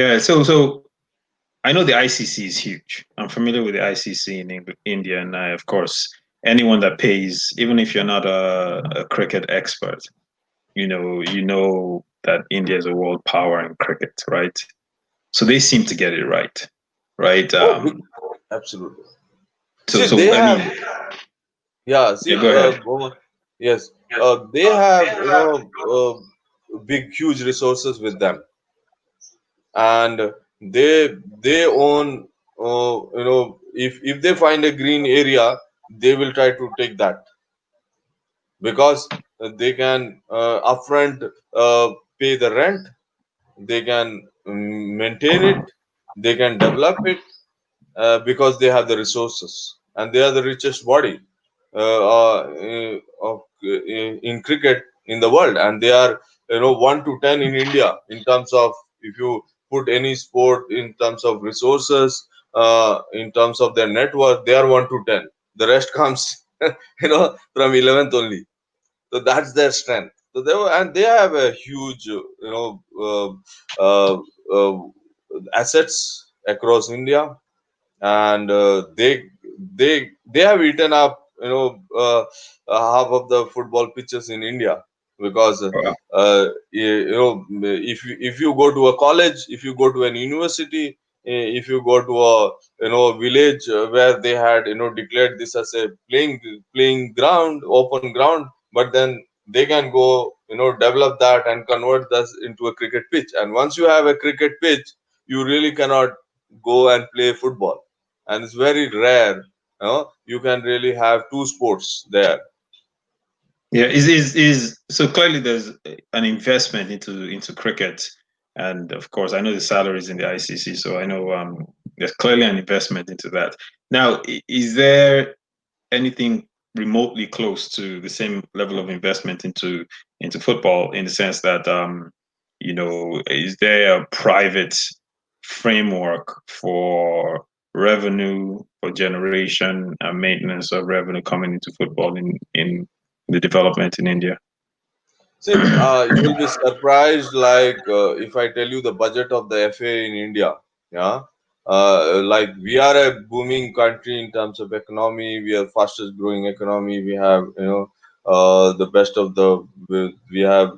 Yeah, so I know the ICC is huge. I'm familiar with the ICC in India, and of course, anyone that pays, even if you're not a cricket expert, you know that India is a world power in cricket, right? So they seem to get it right, right? Oh, absolutely. So See, so they I have, mean, yeah, yeah, see, go ahead. Mohammed, yes, they have, big, huge resources with them, and they own, if they find a green area, they will try to take that, because they can upfront pay the rent, they can maintain it, they can develop it, because they have the resources and they are the richest body in cricket in the world, and they are, 1 to 10 in India in terms of, if you put any sport in terms of resources, in terms of their net worth, they are 1 to 10. The rest comes from 11th only. So that's their strength. So they have a huge, uh, uh, assets across India, and they have eaten up, half of the football pitches in India, because if you go to a college, if you go to an university, if you go to a, village, where they had, declared this as a playing ground, open ground, but then they can go, develop that and convert that into a cricket pitch. And once you have a cricket pitch, you really cannot go and play football, and it's very rare, you can really have two sports there. Yeah, is so clearly there's an investment into cricket, and of course I know the salaries in the ICC, so I know there's clearly an investment into that. Now, is there anything remotely close to the same level of investment into football in the sense that is there a private framework for revenue for generation and maintenance of revenue coming into football in the development in India? See, you will be surprised, like, if I tell you the budget of the FA in India. Yeah, like, we are a booming country in terms of economy. We are fastest growing economy. We have, the best of the. We have,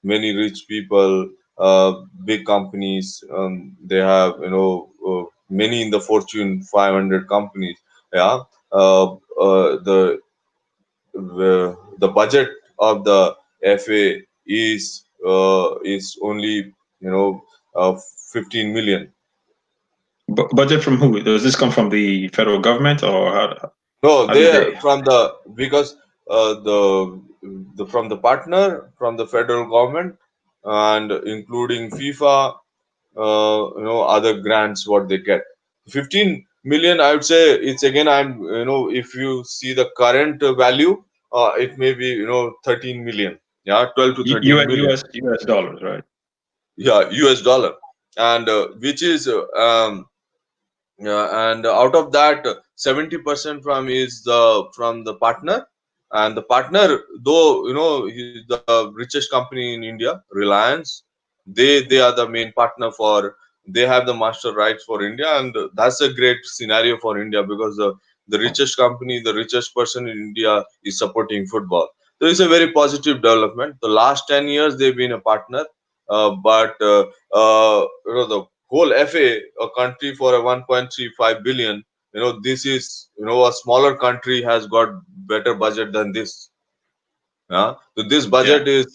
many rich people, big companies. They have, many in the Fortune 500 companies. Yeah, the budget of the FA is only, you know 15 million. Budget from who? Does this come from the federal government or No, how did they? they from the because the from the partner, from the federal government, and including FIFA, other grants what they get. 15 million, I would say, it's again, if you see the current value, it may be, 13 million. Yeah, 12 to 13 million. US dollars, right? Yeah, US dollar. And which is, yeah, and out of that, 70% from the partner. And the partner, though, he's the richest company in India, Reliance. They are the main partner for. They have the master rights for India, and that's a great scenario for India, because the richest company, the richest person in India is supporting football. So it's a very positive development. The last 10 years they've been a partner, but the whole FA, a country for a 1.35 billion, this is, a smaller country has got better budget than this. Yeah, so this Yeah, budget is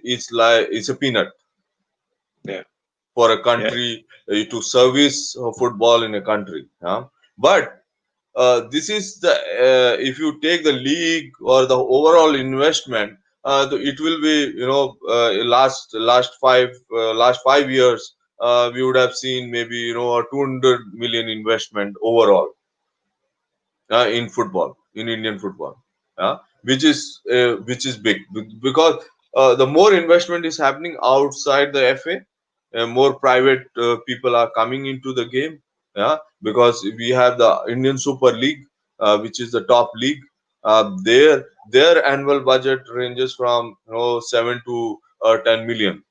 it's a peanut yeah, for a yeah. country, to service football in a country. Yeah, but this is the, if you take the league or the overall investment, it will be, last 5 years, we would have seen maybe, a 200 million investment overall, in football, in Indian football. Which is big, because the more investment is happening outside the FA, more private people are coming into the game. Yeah, because we have the Indian Super League, which is the top league. Their annual budget ranges from, 7 to 10 million.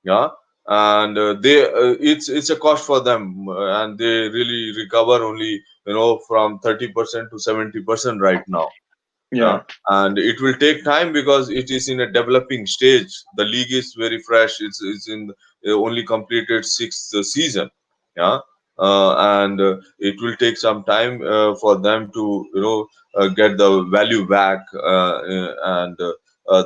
Yeah, and it's a cost for them, and they really recover only, from 30% to 70% right now. Yeah. Yeah. And it will take time because it is in a developing stage. The league is very fresh. It's in only completed sixth season. Yeah. And it will take some time for them to get the value back, and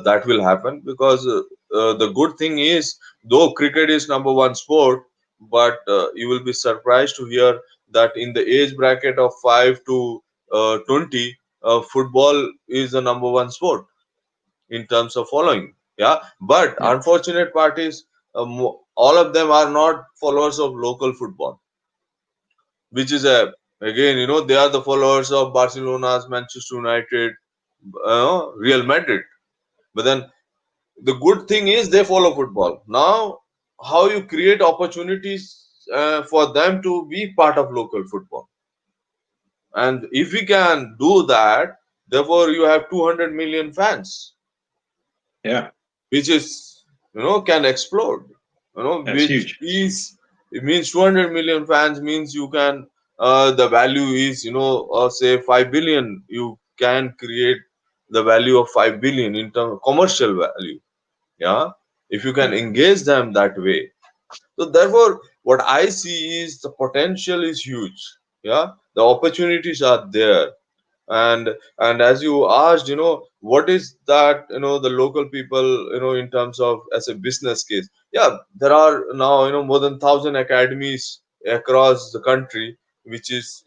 that will happen because the good thing is, though cricket is number one sport, but you will be surprised to hear that in the age bracket of 5 to 20, football is the number one sport in terms of following. Yeah, but Yeah. unfortunate part is, all of them are not followers of local football, which is a, again, they are the followers of Barcelona's, Manchester United, Real Madrid. But then the good thing is they follow football. Now, how you create opportunities for them to be part of local football, and if we can do that, therefore you have 200 million fans, Yeah. which is, can explode, That's which huge. is, it means 200 million fans means you can, the value is, say 5 billion. You can create the value of 5 billion in terms of commercial value. Yeah, if you can Yeah. engage them that way. So therefore what I see is the potential is huge. Yeah, the opportunities are there. And as you asked, what is that, the local people, in terms of as a business case. Yeah, there are now, more than 1,000 academies across the country, which is,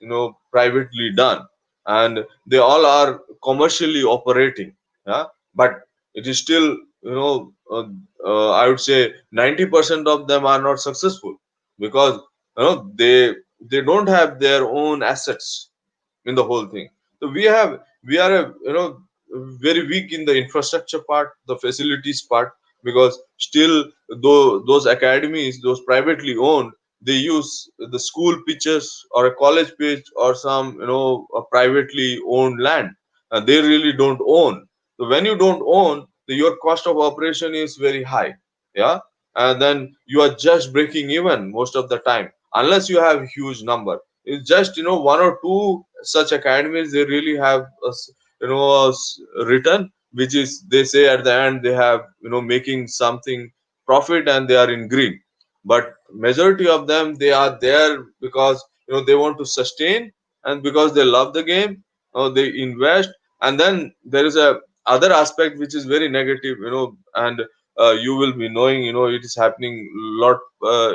privately done, and they all are commercially operating. Yeah, but it is still, I would say 90% of them are not successful because, they don't have their own assets in the whole thing. So we are a, very weak in the infrastructure part, the facilities part, because still, though those academies, those privately owned, they use the school pitches or a college pitch or some, a privately owned land, and they really don't own. So when you don't own, your cost of operation is very high. Yeah, and then you are just breaking even most of the time, unless you have huge number. It's just, one or two such academies, they really have return, which is, they say at the end they have, making something profit, and they are in green. But majority of them, they are there because, they want to sustain, and because they love the game, they invest. And then there is a other aspect which is very negative, and you will be knowing, it is happening lot,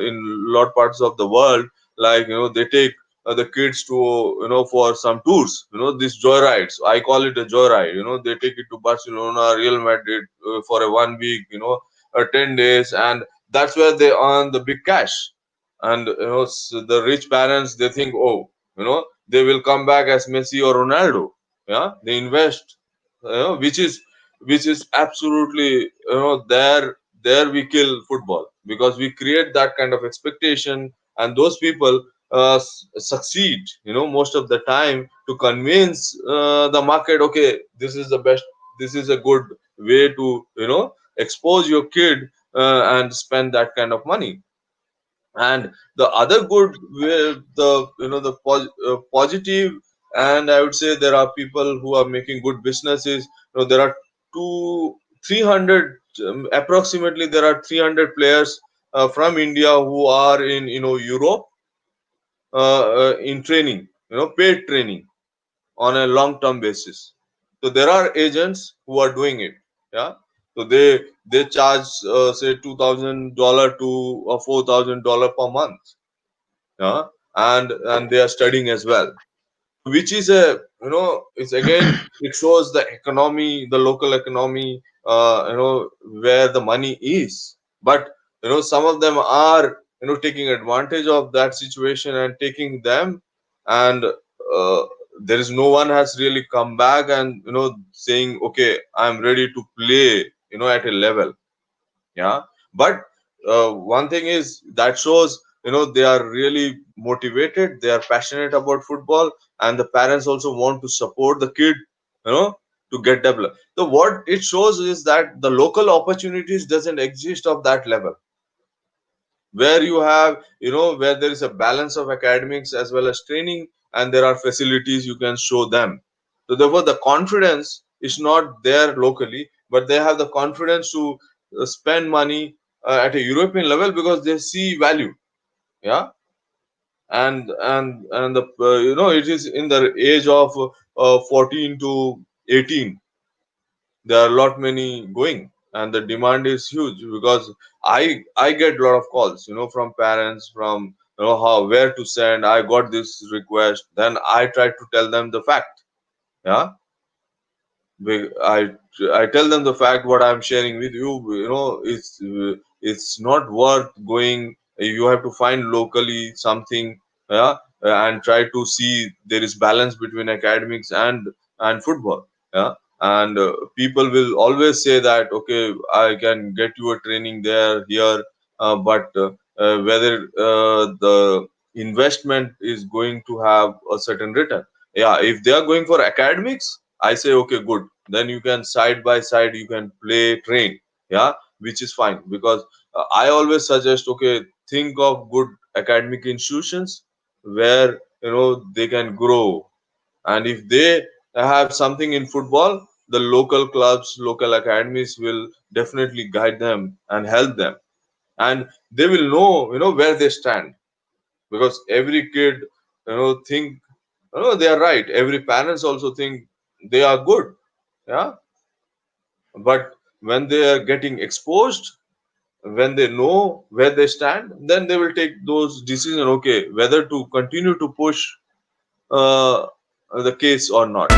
in lot parts of the world. Like, they take the kids to, for some tours, these joyrides. I call it a joyride. They take it to Barcelona, Real Madrid, for a 1 week, 10 days, and that's where they earn the big cash. And the rich parents, they think, oh, they will come back as Messi or Ronaldo. Yeah, they invest, which is absolutely, there we kill football, because we create that kind of expectation, and those people succeed, most of the time, to convince the market, okay, this is the best, this is a good way to, expose your kid, and spend that kind of money. And the other good way, the, positive, and I would say there are people who are making good businesses. There are two 300, approximately there are 300 players from India who are in, Europe, in training, paid training on a long term basis. So there are agents who are doing it. Yeah, so they charge, say $2,000 to $4,000 per month. Yeah, and they are studying as well, which is a, it's again, it shows the economy, the local economy, where the money is. But some of them are, taking advantage of that situation and taking them, and there is no one has really come back and, saying, okay, I'm ready to play, at a level. Yeah, but one thing is that shows, they are really motivated, they are passionate about football, and the parents also want to support the kid, you know to get developed. So what it shows is that the local opportunities doesn't exist of that level. where you have, where there is a balance of academics as well as training, and there are facilities you can show them. So therefore the confidence is not there locally, but they have the confidence to spend money at a European level because they see value. Yeah. And the it is in the age of 14 to 18, there are a lot many going, and the demand is huge because I get a lot of calls, from parents, from, how, where to send. I got this request, then I try to tell them the fact. Yeah. I tell them the fact what I'm sharing with you. It's not worth going. You have to find locally something. Yeah. And try to see there is balance between academics and football. Yeah. And people will always say that, okay, I can get you a training there, here, but whether the investment is going to have a certain return. Yeah, if they are going for academics, I say, okay, good. Then you can side by side, you can play, train. Yeah, which is fine, because I always suggest, okay, think of good academic institutions where they can grow, and if they have something in football, the local clubs, local academies will definitely guide them and help them, and they will know where they stand, because every kid think they are right. Every parents also think they are good. Yeah. But when they are getting exposed, when they know where they stand, then they will take those decisions, okay, whether to continue to push uh, the case or not.